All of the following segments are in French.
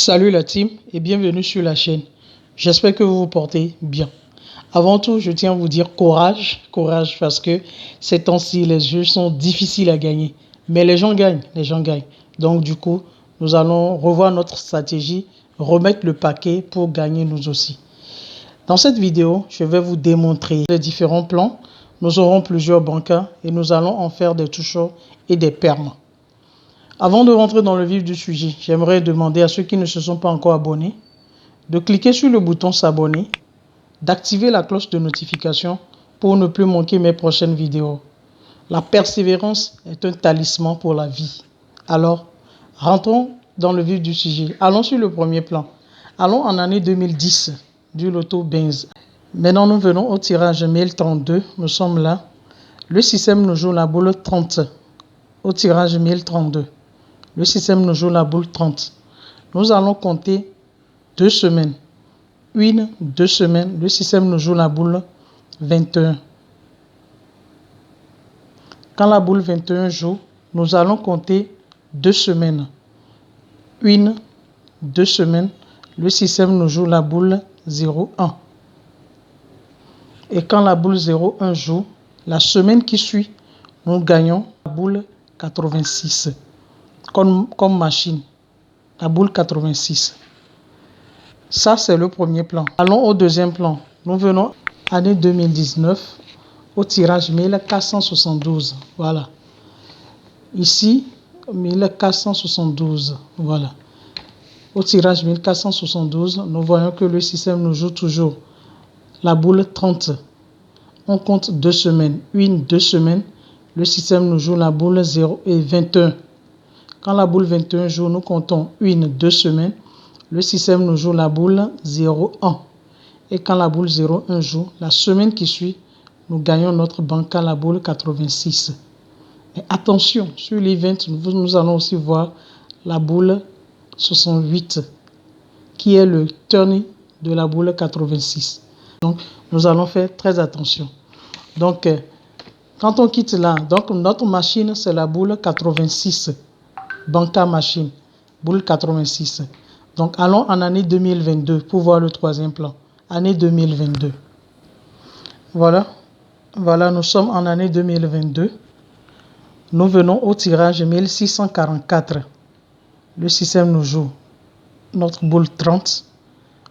Salut la team et bienvenue sur la chaîne. J'espère que vous vous portez bien. Avant tout, je tiens à vous dire courage parce que ces temps-ci, les jeux sont difficiles à gagner. Mais les gens gagnent. Donc du coup, nous allons revoir notre stratégie, remettre le paquet pour gagner nous aussi. Dans cette vidéo, je vais vous démontrer les différents plans. Nous aurons plusieurs bancas et nous allons en faire des toucheurs et des perles. Avant de rentrer dans le vif du sujet, j'aimerais demander à ceux qui ne se sont pas encore abonnés de cliquer sur le bouton s'abonner, d'activer la cloche de notification pour ne plus manquer mes prochaines vidéos. La persévérance est un talisman pour la vie. Alors, rentrons dans le vif du sujet. Allons sur le premier plan. Allons en année 2010 du loto Benz. Maintenant, nous venons au tirage 1032. Nous sommes là. Le système nous joue la boule 30 au tirage 1032. Le système nous joue la boule 30. Nous allons compter 2 semaines. 2 semaines. Le système nous joue la boule 21. Quand la boule 21 joue, nous allons compter 2 semaines. 2 semaines. Le système nous joue la boule 01. Et quand la boule 01 joue, la semaine qui suit, nous gagnons la boule 86. Comme machine, la boule 86. Ça, c'est le premier plan. Allons au deuxième plan. Nous venons année 2019 au tirage 1472. Voilà. Ici, 1472. Voilà. Au tirage 1472, nous voyons que le système nous joue toujours la boule 30. On compte 2 semaines. 2 semaines. Le système nous joue la boule 0 et 21. Quand la boule 21 joue, nous comptons 2 semaines. Le système nous joue la boule 01. Et quand la boule 01 joue, la semaine qui suit, nous gagnons notre banca, la boule 86. Mais attention, sur l'event, nous allons aussi voir la boule 68, qui est le turn de la boule 86. Donc, nous allons faire très attention. Donc, quand on quitte là, donc notre machine, c'est la boule 86. Banca machine, boule 86. Donc, allons en année 2022 pour voir le troisième plan. Année 2022. Voilà, nous sommes en année 2022. Nous venons au tirage 1644. Le système nous joue notre boule 30.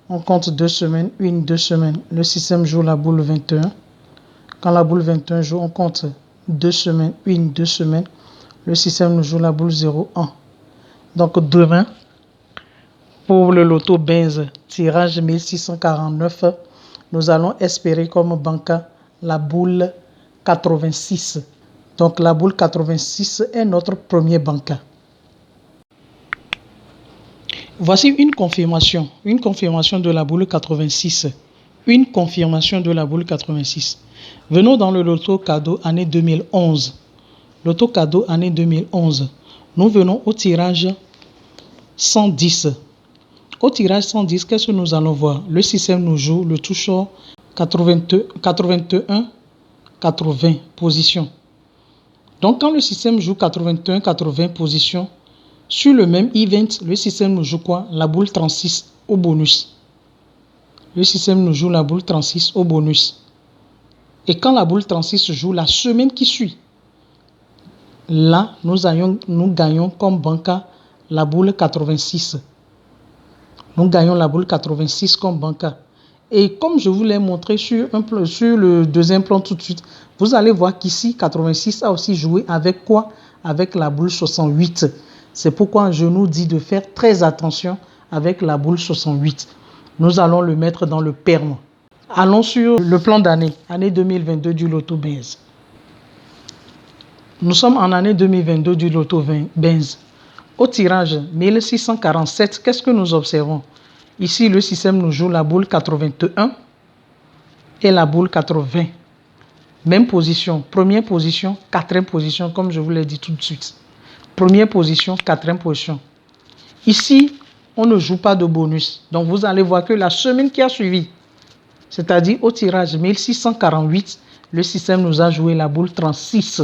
On compte 2 semaines, 2 semaines. Le système joue la boule 21. Quand la boule 21 joue, on compte 2 semaines, 2 semaines. Le système nous joue la boule 01. Donc demain, pour le loto Benz, tirage 1649, nous allons espérer comme banca la boule 86. Donc la boule 86 est notre premier banca. Voici une confirmation de la boule 86. Une confirmation de la boule 86. Venons dans le loto cadeau année 2011. Loto cadeau année 2011. Nous venons au tirage 110. Au tirage 110, qu'est-ce que nous allons voir? Le système nous joue le toucheur 81, 80 position. Donc quand le système joue 81, 80 position, sur le même event, le système nous joue quoi? La boule 36 au bonus. Le système nous joue la boule 36 au bonus. Et quand la boule 36 joue la semaine qui suit, là, nous gagnons comme banca la boule 86. Nous gagnons la boule 86 comme banca. Et comme je vous l'ai montré sur le deuxième plan tout de suite, vous allez voir qu'ici, 86 a aussi joué avec quoi? Avec la boule 68. C'est pourquoi je nous dis de faire très attention avec la boule 68. Nous allons le mettre dans le perme. Allons sur le plan d'année, année 2022 du loto Benz. Nous sommes en année 2022 du loto Benz. Au tirage 1647, qu'est-ce que nous observons? Ici, le système nous joue la boule 81 et la boule 80. Même position, première position, quatrième position, comme je vous l'ai dit tout de suite. Première position, quatrième position. Ici, on ne joue pas de bonus. Donc, vous allez voir que la semaine qui a suivi, c'est-à-dire au tirage 1648, le système nous a joué la boule 36.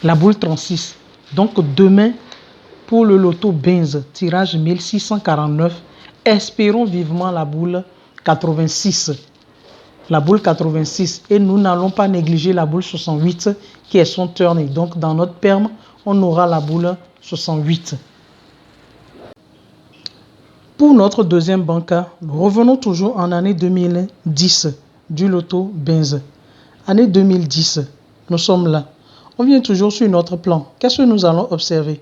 La boule 36. Donc, demain, pour le loto Benz, tirage 1649. Espérons vivement la boule 86. La boule 86. Et nous n'allons pas négliger la boule 68 qui est son turn. Donc dans notre perme, on aura la boule 68. Pour notre deuxième banca, revenons toujours en année 2010 du loto Benz. Année 2010, nous sommes là. On vient toujours sur notre plan. Qu'est-ce que nous allons observer?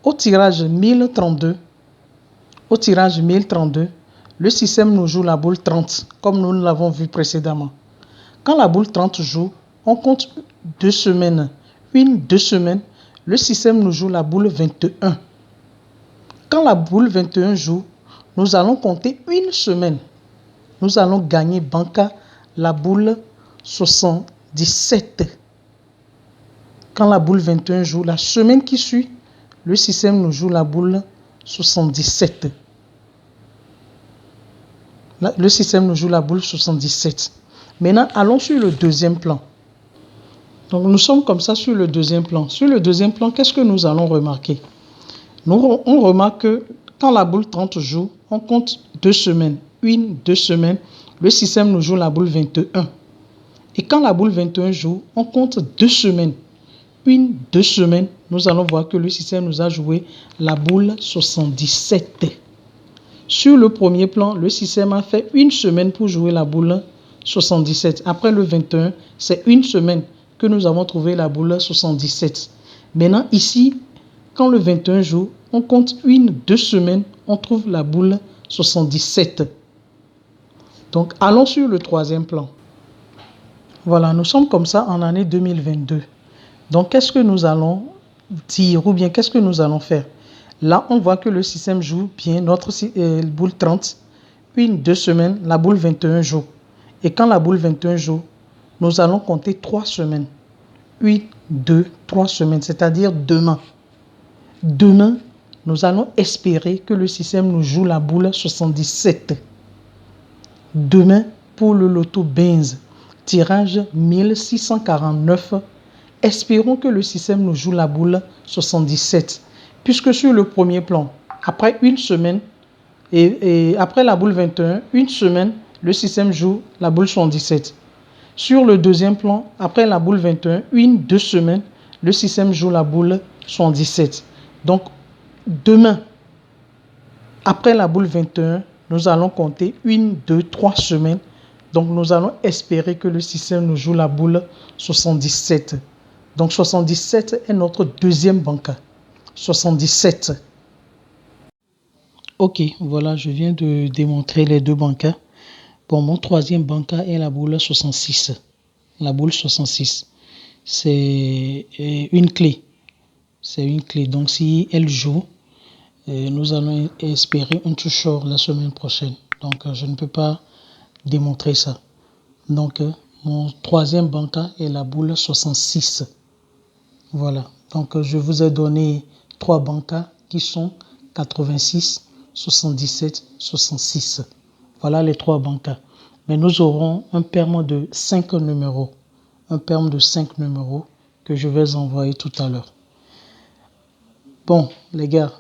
Au tirage 1032, le système nous joue la boule 30, comme nous l'avons vu précédemment. Quand la boule 30 joue, on compte 2 semaines. 2 semaines, le système nous joue la boule 21. Quand la boule 21 joue, nous allons compter 1 semaine. Nous allons gagner banca la boule 77. Quand la boule 21 joue, la semaine qui suit, le système nous joue la boule 77. Le système nous joue la boule 77. Maintenant, allons sur le deuxième plan. Donc, nous sommes comme ça sur le deuxième plan. Sur le deuxième plan, qu'est-ce que nous allons remarquer? On remarque que quand la boule 30 joue, on compte 2 semaines. 2 semaines, le système nous joue la boule 21. Et quand la boule 21 joue, on compte 2 semaines. 2 semaines, nous allons voir que le système nous a joué la boule 77. Sur le premier plan, le système a fait 1 semaine pour jouer la boule 77. Après le 21, c'est 1 semaine que nous avons trouvé la boule 77. Maintenant, ici, quand le 21 joue, on compte 2 semaines, on trouve la boule 77. Donc, allons sur le troisième plan. Voilà, nous sommes comme ça en année 2022. Donc, qu'est-ce que nous allons dire ou bien qu'est-ce que nous allons faire? Là, on voit que le système joue bien notre boule 30. 2 semaines, la boule 21 joue. Et quand la boule 21 joue, nous allons compter 3 semaines. 2, 3 semaines, c'est-à-dire demain. Demain, nous allons espérer que le système nous joue la boule 77. Demain, pour le loto Benz, tirage 1649. Espérons que le système nous joue la boule 77. Puisque sur le premier plan, après 1 semaine, et après la boule 21, 1 semaine, le système joue la boule 77. Sur le deuxième plan, après la boule 21, 2 semaines, le système joue la boule 77. Donc, demain, après la boule 21, nous allons compter 2, 3 semaines. Donc, nous allons espérer que le système nous joue la boule 77. Donc, 77 est notre deuxième banca. 77. Ok, voilà, je viens de démontrer les 2 bancas. Bon, mon troisième banca est la boule 66. La boule 66, c'est une clé. C'est une clé. Donc, si elle joue, nous allons espérer un touch short la semaine prochaine. Donc, je ne peux pas démontrer ça. Donc, mon troisième banca est la boule 66. Voilà. Donc, je vous ai donné 3 bancas qui sont 86, 77, 66. Voilà les 3 bancas. Mais nous aurons un perme de 5 numéros. Un perme de 5 numéros que je vais envoyer tout à l'heure. Bon, les gars,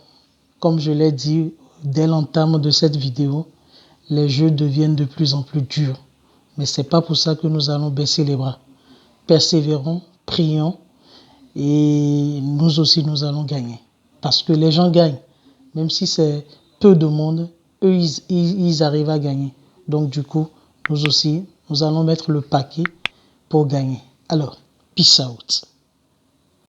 comme je l'ai dit dès l'entame de cette vidéo, les jeux deviennent de plus en plus durs. Mais ce n'est pas pour ça que nous allons baisser les bras. Persévérons, prions et nous aussi nous allons gagner. Parce que les gens gagnent. Même si c'est peu de monde, eux, ils arrivent à gagner. Donc du coup, nous aussi, nous allons mettre le paquet pour gagner. Alors, peace out.